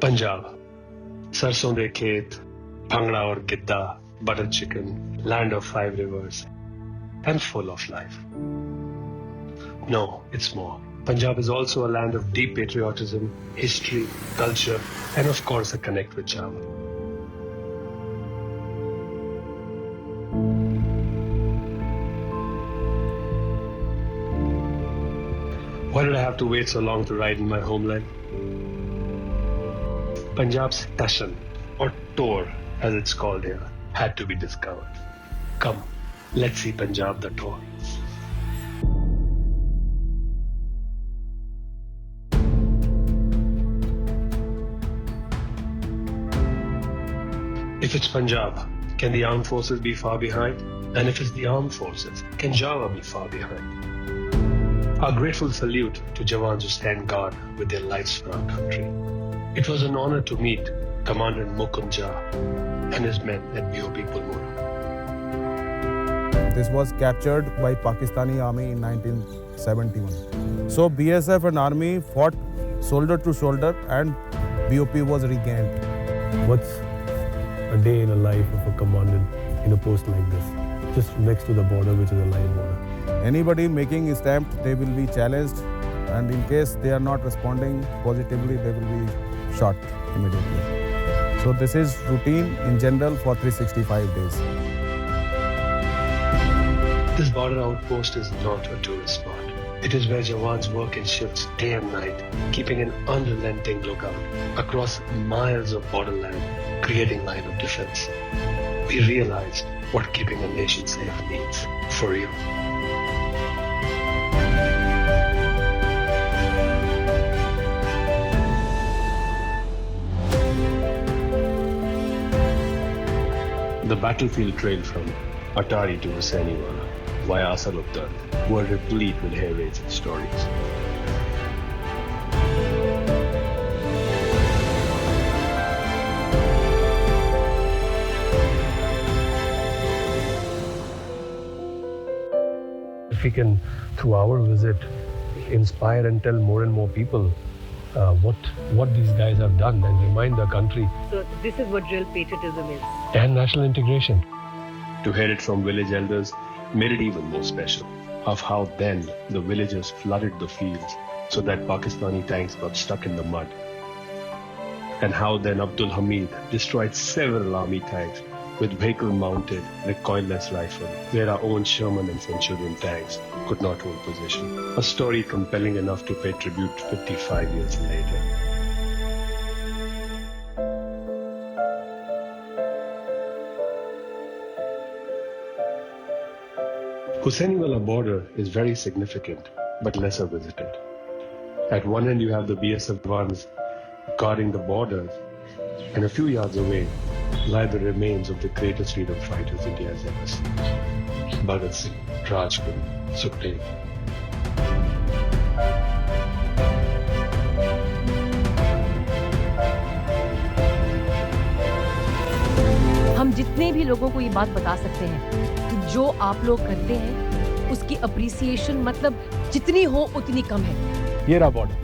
Punjab, sarson de khet, bhangra aur gidda, butter chicken, land of 5 rivers, and full of life. No, it's more. Punjab is also a land of deep patriotism, history, culture, and of course a connect with Java. Why did I have to wait so long to ride in my homeland? Punjab's Tashan, or Tor as it's called here, had to be discovered. Come, let's see Punjab the Tor. If it's Punjab, can the armed forces be far behind? And if it's the armed forces, can Java be far behind? Our grateful salute to Jawans who stand guard with their lives for our country. It was an honor to meet Commandant Mukund Jha and his men at BOP Pulmura. This was captured by Pakistani army in 1971. So BSF and army fought shoulder to shoulder and BOP was regained. What's a day in the life of a commandant in a post like this, just next to the border, which is a live border? Anybody making a stamp, they will be challenged, and in case they are not responding positively, they will be shot immediately. So this is routine in general for 365 days. This border outpost is not a tourist spot. It is where Jawans work in shifts day and night, keeping an unrelenting lookout across miles of borderland, creating line of defense. We realized what keeping a nation safe means for you. The battlefield trail from Atari to Hussainiwala via Asaluddin were replete with hair-raising stories. If we can, through our visit, inspire and tell more and more people what these guys have done and remind the country. So this is what real patriotism is. And national integration. To hear it from village elders made it even more special, of how then the villagers flooded the fields so that Pakistani tanks got stuck in the mud. And how then Abdul Hamid destroyed several army tanks with vehicle-mounted, recoilless rifle, where our own Sherman and Centurion tanks could not hold position. A story compelling enough to pay tribute 55 years later. Hussainiwala border is very significant, but lesser visited. At one end you have the BSF ones guarding the borders, and a few yards away lie the remains of the greatest freedom fighters India has ever seen. Bhagat Singh, Rajguru, Sukhdev. हम जितने भी लोगों को ये बात बता सकते हैं कि जो आप लोग करते हैं उसकी अप्रिसिएशन मतलब जितनी हो उतनी कम है। ये रहा बॉर्डर,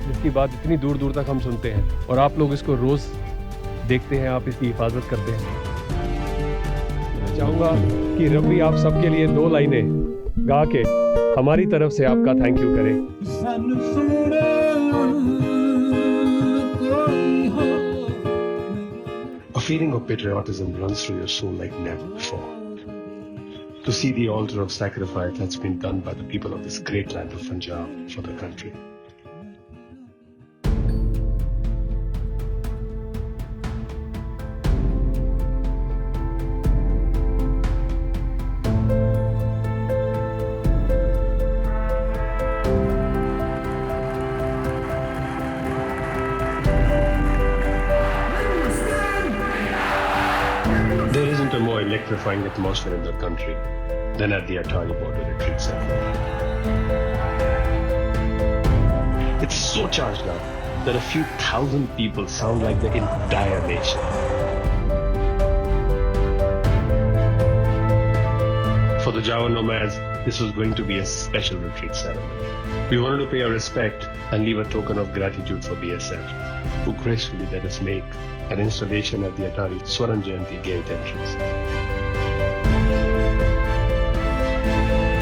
जिसकी बात इतनी दूर दूर तक हम सुनते हैं और आप लोग इसको रोज देखते हैं, आप इसकी हिफाजत करते हैं। मैं चाहूँगा कि रवि आप सबके लिए 2 लाइनें गा के हमारी तरफ से आपका थैंक यू करें। A feeling of patriotism runs through your soul like never before. To see the altar of sacrifice that's been done by the people of this great land of Punjab for the country. There isn't a more electrifying atmosphere in the country than at the Atari border retreat center. It's so charged up that a few thousand people sound like the entire nation. For the Java nomads, this was going to be a special retreat ceremony. We wanted to pay our respect and leave a token of gratitude for BSF, who gracefully let us make an installation at the Atari Swaran Jayanti gate entrance.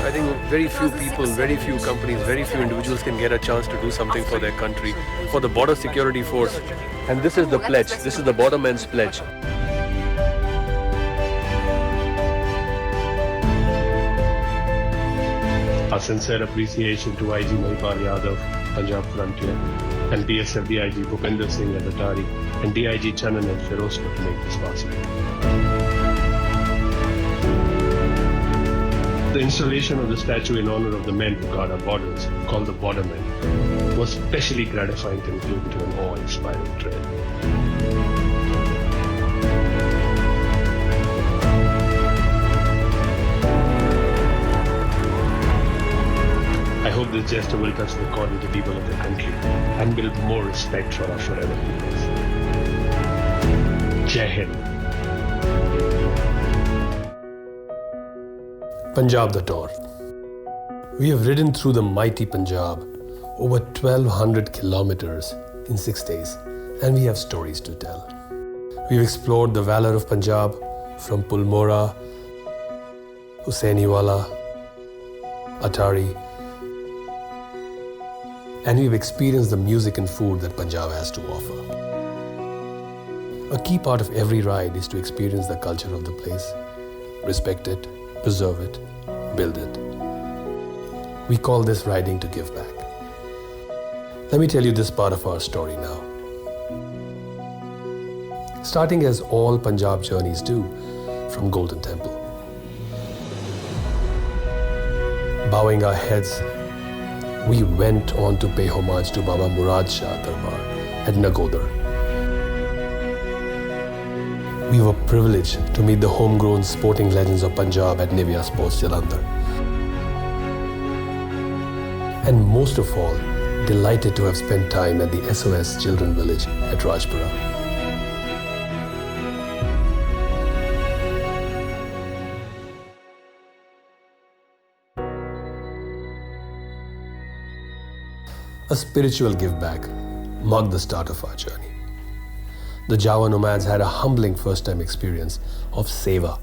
I think very few people, very few companies, very few individuals can get a chance to do something for their country, for the border security force. And this is the pledge. This is the borderman's pledge. Our sincere appreciation to IG Mahipal Yadav, Punjab Frontier, and BSF DIG Bhupinder Singh at Atari, and DIG Chanan and Firozpur to make this possible. The installation of the statue in honor of the men who guard our borders, called the Bordermen, was especially gratifying conclude to an awe-inspiring trail. I hope this gesture will touch the chord with the people of the country and build more respect for our forever heroes. Jai Hind. Punjab the Tour. We have ridden through the mighty Punjab, over 1200 kilometers in 6 days, and we have stories to tell. We've explored the valor of Punjab from Pulmora, Husainiwala, Atari, and we've experienced the music and food that Punjab has to offer. A key part of every ride is to experience the culture of the place, respect it, preserve it, build it. We call this riding to give back. Let me tell you this part of our story now. Starting as all Punjab journeys do, from Golden Temple. Bowing our heads, we went on to pay homage to Baba Murad Shah Darbar at Nagodar. We were privileged to meet the homegrown sporting legends of Punjab at Nivea Sports Jalandhar. And most of all, delighted to have spent time at the SOS Children Village at Rajpura. A spiritual give back marked the start of our journey. The Java nomads had a humbling first-time experience of seva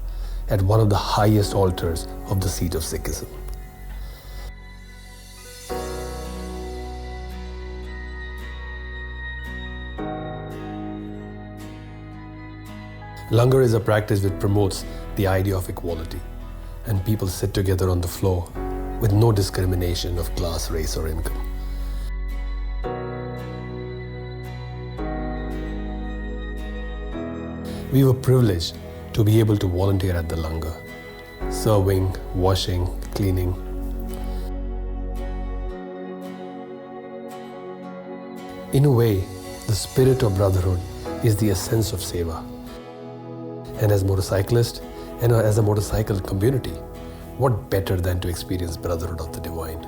at one of the highest altars of the seat of Sikhism. Langar is a practice which promotes the idea of equality, and people sit together on the floor with no discrimination of class, race, or income. We were privileged to be able to volunteer at the Langar, serving, washing, cleaning. In a way, the spirit of brotherhood is the essence of seva. And as motorcyclists and as a motorcycle community, what better than to experience brotherhood of the divine?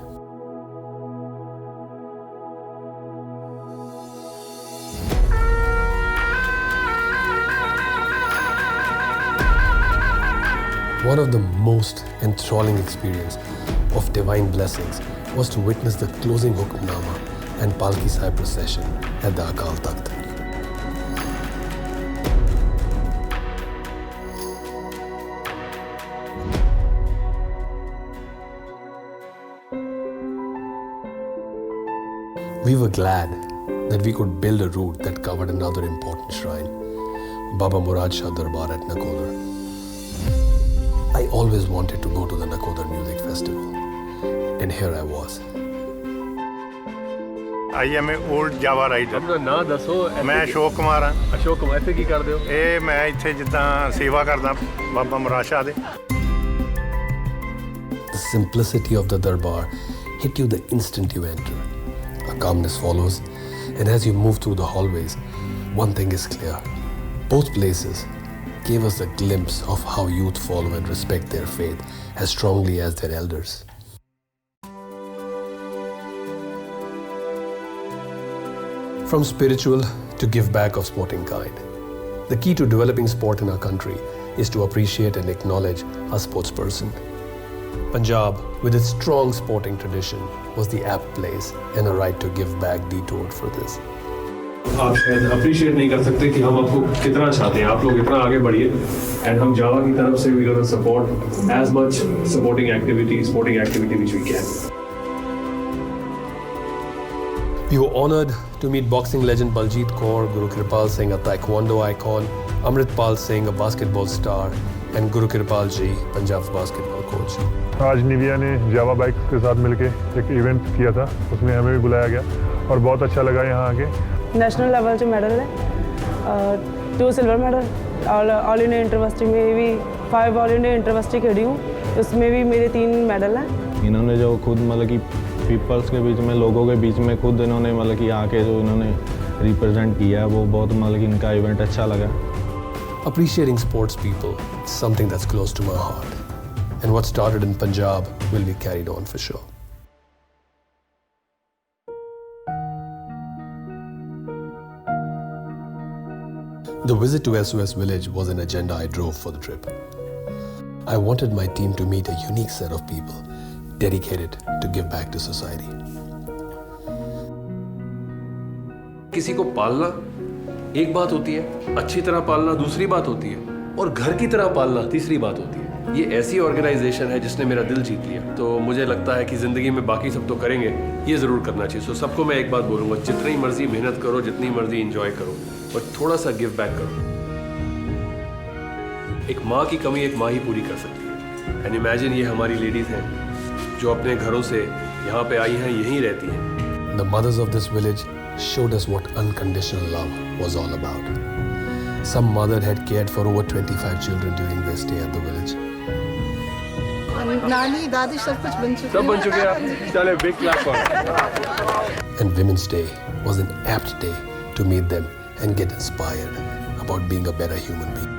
One of the most enthralling experience of divine blessings was to witness the closing Hukamnama and Palki Sahib procession at the Akal Takht. We were glad that we could build a route that covered another important shrine, Baba Murad Shah Darbar at Nakodar. I always wanted to go to the Nakodar Music Festival, and here I was. I am an old Java rider. अपना नाम दसो। मैं अशोक कुमार हाँ। अशोक कुमार ऐसे की कर दो? ਇਹ ਮੈਂ ਇੱਥੇ ਜਿੱਦਾਂ ਸੇਵਾ ਕਰਦਾ ਬਾਬਾ ਮੁਰਾਦ ਸ਼ਾਹ ਦੇ। The simplicity of the Darbar hit you the instant you enter. A calmness follows, and as you move through the hallways, one thing is clear. Both places gave us a glimpse of how youth follow and respect their faith as strongly as their elders. From spiritual to give back of sporting kind, the key to developing sport in our country is to appreciate and acknowledge a sportsperson. Punjab, with its strong sporting tradition, was the apt place and a right to give back detoured for this. आप शायद appreciate नहीं कर सकते कि हम आपको कितना चाहते हैं, आप लोग इतना आगे बढ़िए एंड हम जावा की तरफ से we gonna support as much sporting activity which we can. We were honored to meet boxing legend Baljeet Kaur, Guru Kirpal Singh, a taekwondo icon, Amritpal Singh, a basketball star, and Guru Kirpal Ji, Punjab's basketball coach. आज Nivea ने जावा bikes के साथ मिलके एक event किया था, उसमें हमें भी बुलाया गया और बहुत अच्छा लगा यहाँ आके. नेशनल लेवल से मेडल है, 2 सिल्वर मेडल और ऑल इंडिया इंटरवर्सिटी में भी 5 ऑल इंडिया इंटरवर्सिटी खेली हूँ, उसमें भी मेरे 3 मेडल हैं. इन्होंने जो खुद मतलब कि पीपल्स के बीच में, लोगों के बीच में खुद इन्होंने मतलब कि आके जो इन्होंने रिप्रेजेंट किया है वो बहुत मतलब कि इनका इवेंट अच्छा लगा. Appreciating sports people is something that's close to my heart, and what started in Punjab will be carried on for sure. The visit to SOS Village was an agenda I drove for the trip. I wanted my team to meet a unique set of people dedicated to give back to society. किसी को पालना एक बात होती है, अच्छी तरह पालना दूसरी बात होती है, और घर की तरह पालना तीसरी बात होती है. ये ऐसी ऑर्गेनाइजेशन है जिसने मेरा दिल जीत लिया. तो मुझे लगता है कि जिंदगी में बाकी सब तो करेंगे, ये जरूर करना चाहिए. सो सबको मैं एक बात बोलूंगा, जितनी मर्जी मेहनत करो, जितनी मर्जी इंजॉय करो, और थोड़ा सा गिव बैक करो. एक माँ की कमी एक माँ ही पूरी कर सकती है. एंड इमेजिन ये हमारी लेडीज हैं जो अपने घरों से यहाँ पे आई हैं, यहीं रहती हैं. The mothers of this village showed us what unconditional love was all about. Some mother had cared for over 25 children during their stay at the village. नानी दादी सब कुछ बन चुके हैं. चले big clap for. And Women's Day was an apt day to meet them and get inspired about being a better human being.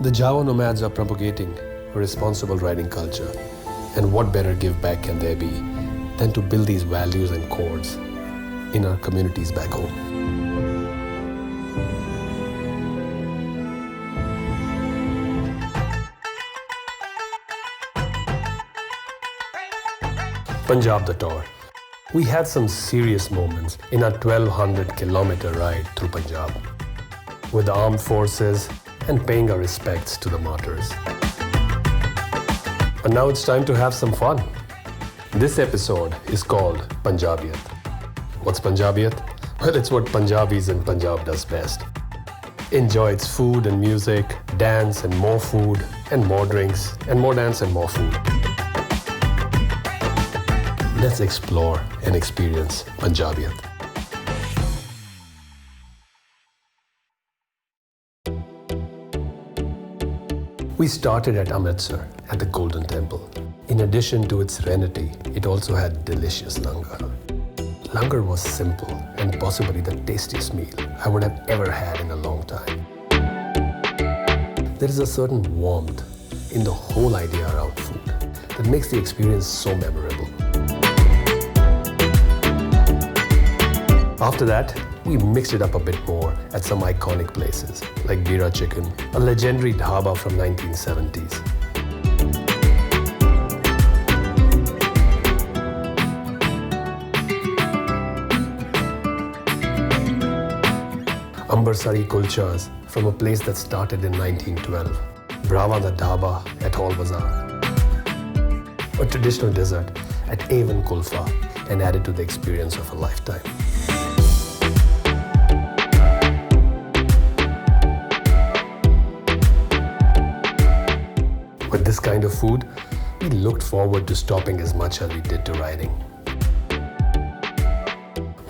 The Java nomads are propagating a responsible riding culture, and what better give back can there be than to build these values and codes in our communities back home. Punjab the tour. We had some serious moments in our 1200-kilometer ride through Punjab with the armed forces and paying our respects to the martyrs. But now it's time to have some fun. This episode is called Punjabiyat. What's Punjabiyat? Well, it's what Punjabis in Punjab does best. Enjoy its food and music, dance and more food, and more drinks, and more dance and more food. Let's explore and experience Punjabiyat. We started at Amritsar at the Golden Temple. In addition to its serenity, it also had delicious langar. Langar was simple and possibly the tastiest meal I would have ever had in a long time. There is a certain warmth in the whole idea around food that makes the experience so memorable. After that, we mixed it up a bit more at some iconic places like Bira Chicken, a legendary dhaba from 1970s. Ambersari Kulchas from a place that started in 1912. Brava the Dhaba at Hall Bazaar. A traditional dessert at Avon Kulfa and added to the experience of a lifetime. With this kind of food, we looked forward to stopping as much as we did to riding.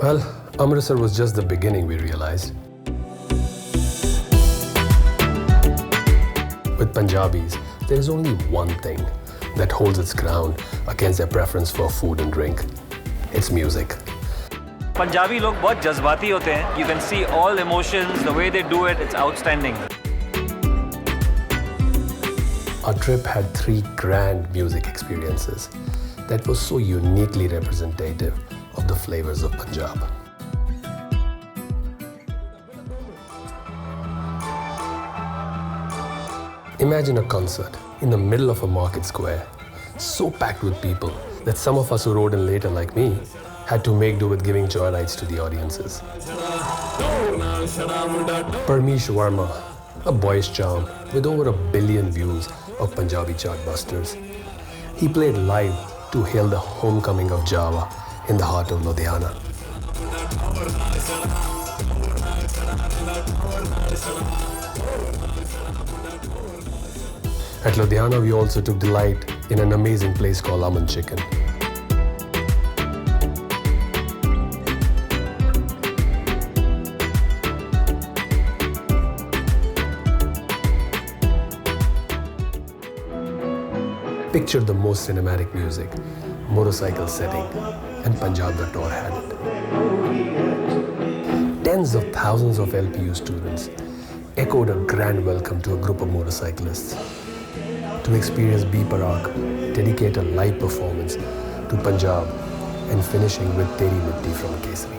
Well, Amritsar was just the beginning, we realized. With Punjabis, there is only one thing that holds its ground against their preference for food and drink. It's music. Punjabi लोग बहुत जज्बाती होते हैं. You can see all emotions, the way they do it, it's outstanding. Our trip had 3 grand music experiences that were so uniquely representative of the flavors of Punjab. Imagine a concert in the middle of a market square, so packed with people that some of us who rode in later, like me, had to make do with giving joyrides to the audiences. Parmesh Verma, a boyish charm with over 1 billion views of Punjabi chartbusters. He played live to hail the homecoming of Java in the heart of Ludhiana. At Ludhiana, we also took delight in an amazing place called Aman Chicken. Picture the most cinematic music, motorcycle setting, and Punjab the Tour had it. Tens of thousands of LPU students echoed a grand welcome to a group of motorcyclists to experience B Parak dedicate a live performance to Punjab and finishing with Teri Mitti from Kesari.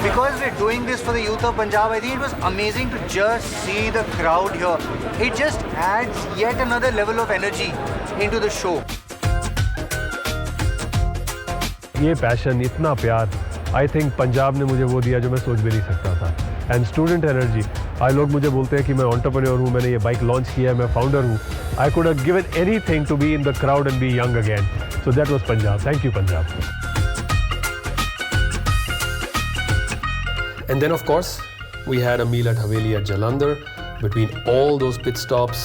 Because we're doing this for the youth of Punjab, I think it was amazing to just see the crowd here. It just adds yet another level of energy into the show. ये passion, इतना प्यार, I think Punjab ने मुझे वो दिया जो मैं सोच भी नहीं सकता था. एंड स्टूडेंट एनर्जी, आज लोग मुझे बोलते हैं कि मैं एंटरप्रेन्योर हूँ, मैंने ये बाइक लॉन्च किया है, मैं फाउंडर हूँ. I could have given anything to be in the crowd and be young again. So that was Punjab. Thank you Punjab. And then, of course, we had a meal at Haveli at Jalandhar between all those pit stops,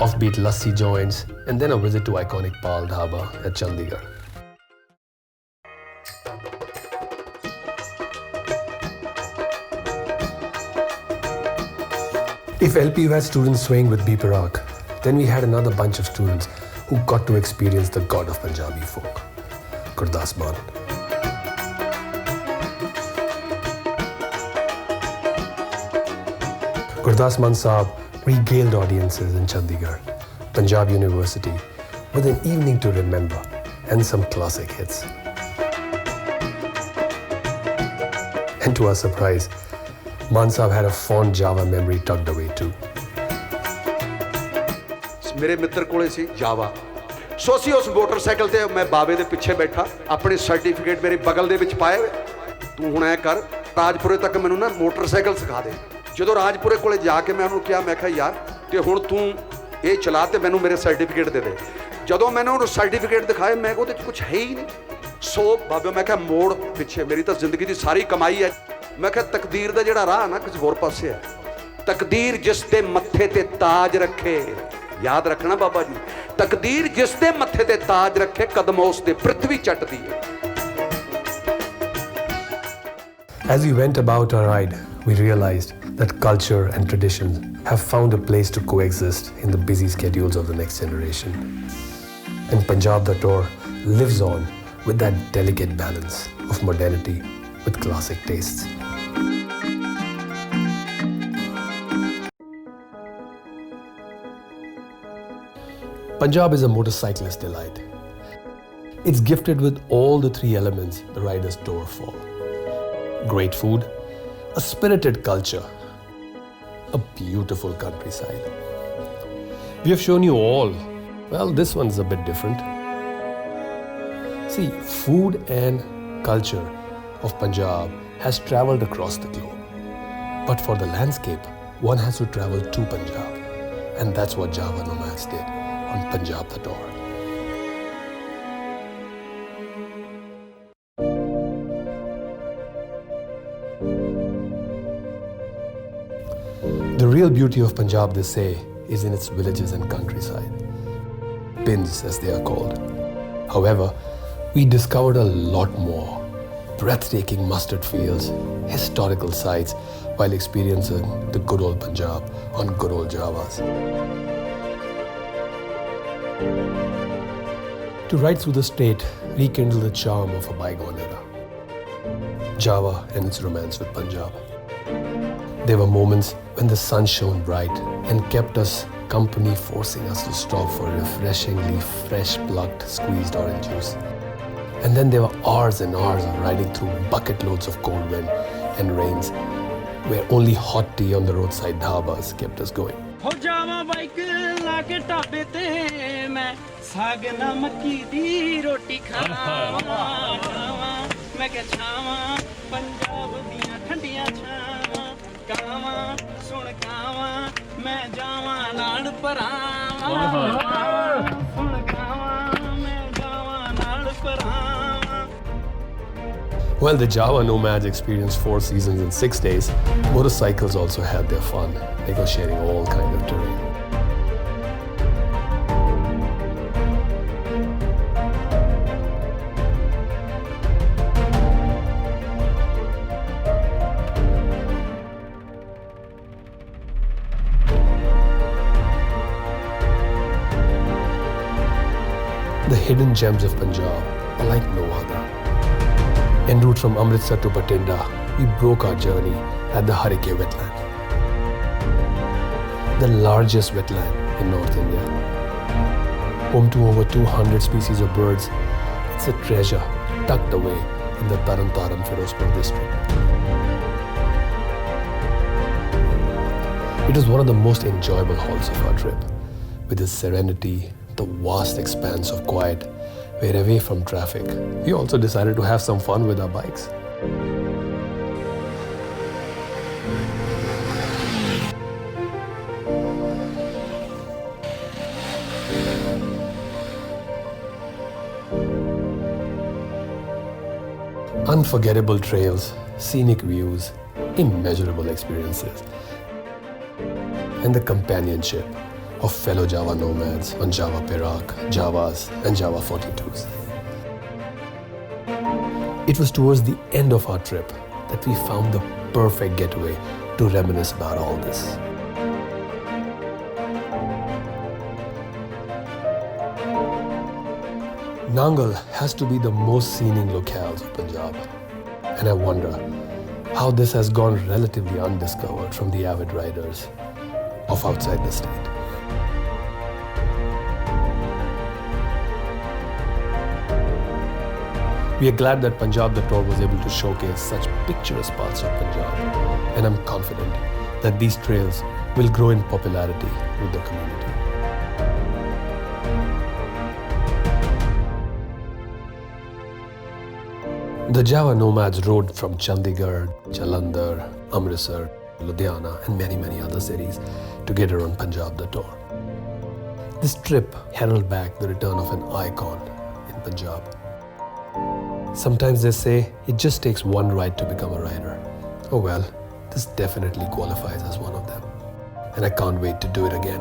offbeat lassi joints, and then a visit to iconic Pal Dhaba at Chandigarh. If LPU had students swaying with B Parak, then we had another bunch of students who got to experience the god of Punjabi folk, Gurdas Mann. Gurdas Mann Saab regaled audiences in Chandigarh, Punjab University, with an evening to remember and some classic hits. And to our surprise, Mann Saab had a fond Java memory tucked away too. मेरे मित्र कोले सी जावा सो ਅਸੀਂ ਉਸ motorcycle ਤੇ ਮੈਂ ਬਾਵੇ ਦੇ ਪਿੱਛੇ ਬੈਠਾ ਆਪਣੇ ਸਰਟੀਫਿਕੇਟ ਮੇਰੇ ਬਗਲ ਦੇ ਵਿੱਚ ਪਾਏ ਤੂੰ ਹੁਣ ਐ ਕਰ ਰਾਜਪੁਰੇ ਤੱਕ ਮੈਨੂੰ ਨਾ ਮੋਟਰਸਾਈਕਲ ਸਿਖਾ ਦੇ. ਜਦੋਂ ਰਾਜਪੁਰੇ ਕੋਲੇ ਜਾ ਕੇ ਮੈਂ ਉਹਨੂੰ ਕਿਹਾ ਮੈਂ ਕਿਹਾ ਯਾਰ ਤੇ ਹੁਣ ਤੂੰ ਇਹ ਚਲਾ ਤੇ ਮੈਨੂੰ ਮੇਰੇ ਸਰਟੀਫਿਕੇਟ ਦੇ ਦੇ. ਜਦੋਂ ਮੈਨੂੰ ਉਹਨੂੰ ਸਰਟੀਫਿਕੇਟ ਦਿਖਾਏ ਮੈਂ ਉਹਦੇ 'ਚ ਕੁਝ ਹੈ ਹੀ ਨਹੀਂ. ਸੋ ਬਾਬੇ ਮੈਂ ਕਿਹਾ ਮੋੜ ਪਿੱਛੇ ਮੇਰੀ ਤਾਂ ਜ਼ਿੰਦਗੀ ਦੀ ਸਾਰੀ ਕਮਾਈ ਹੈ. ਮੈਂ ਕਿਹਾ ਤਕਦੀਰ ਦਾ ਜਿਹੜਾ ਰਾਹ ਨਾ ਕਿਸੇ ਹੋਰ ਪਾਸੇ ਹੈ. ਤਕਦੀਰ ਜਿਸ ਦੇ ਮੱਥੇ ਤੇ ਤਾਜ ਰੱਖੇ, ਯਾਦ ਰੱਖਣਾ ਬਾਬਾ ਜੀ, ਤਕਦੀਰ ਜਿਸ ਦੇ ਮੱਥੇ ਤੇ ਤਾਜ ਰੱਖੇ ਕਦਮ ਉਸ ਦੇ ਪ੍ਰਿਥਵੀ ਚੱਟਦੀ ਹੈ. As we went about our ride, we realized that culture and tradition have found a place to coexist in the busy schedules of the next generation. And Punjab the Tour lives on with that delicate balance of modernity with classic tastes. Punjab is a motorcyclist delight. It's gifted with all the 3 elements the riders tour for. Great food, a spirited culture, a beautiful countryside. We have shown you all. Well, this one's a bit different. See, food and culture of Punjab has traveled across the globe. But for the landscape, one has to travel to Punjab. And that's what Java Nomads did on Punjab the Tour. The real beauty of Punjab, they say, is in its villages and countryside. Pins, as they are called. However, we discovered a lot more. Breathtaking mustard fields, historical sites, while experiencing the good old Punjab on good old Javas. to ride through the state rekindle the charm of a bygone era. Java and its romance with Punjab. There were moments when the sun shone bright and kept us company, forcing us to stop for refreshingly fresh-plucked squeezed orange juice. And then there were hours and hours of riding through bucket loads of cold wind and rains, where only hot tea on the roadside dhabas kept us going. While the Java nomads experienced 4 seasons in 6 days, motorcycles also had their fun, negotiating all kinds of terrain. The hidden gems of Punjab are like no other. En route from Amritsar to Batinda, we broke our journey at the Harike wetland, the largest wetland in North India. Home to over 200 species of birds, it's a treasure tucked away in the Taran Taran Firozpur district. It was one of the most enjoyable halts of our trip, with its serenity, the vast expanse of quiet, where away from traffic, we also decided to have some fun with our bikes. Unforgettable trails, scenic views, immeasurable experiences, and the companionship of fellow Java nomads on Java Perak, Javas, and Java 42s. It was towards the end of our trip that we found the perfect getaway to reminisce about all this. Nangal has to be the most scenic locales of Punjab, and I wonder how this has gone relatively undiscovered from the avid riders of outside the state. We are glad that Punjab the Tour was able to showcase such picturesque parts of Punjab, and I'm confident that these trails will grow in popularity with the community. The Java nomads rode from Chandigarh, Jalandhar, Amritsar, Ludhiana, and many other cities to get around Punjab the Tour. This trip heralded back the return of an icon in Punjab. Sometimes they say it just takes one ride to become a rider. Oh well, this definitely qualifies as one of them. And I can't wait to do it again.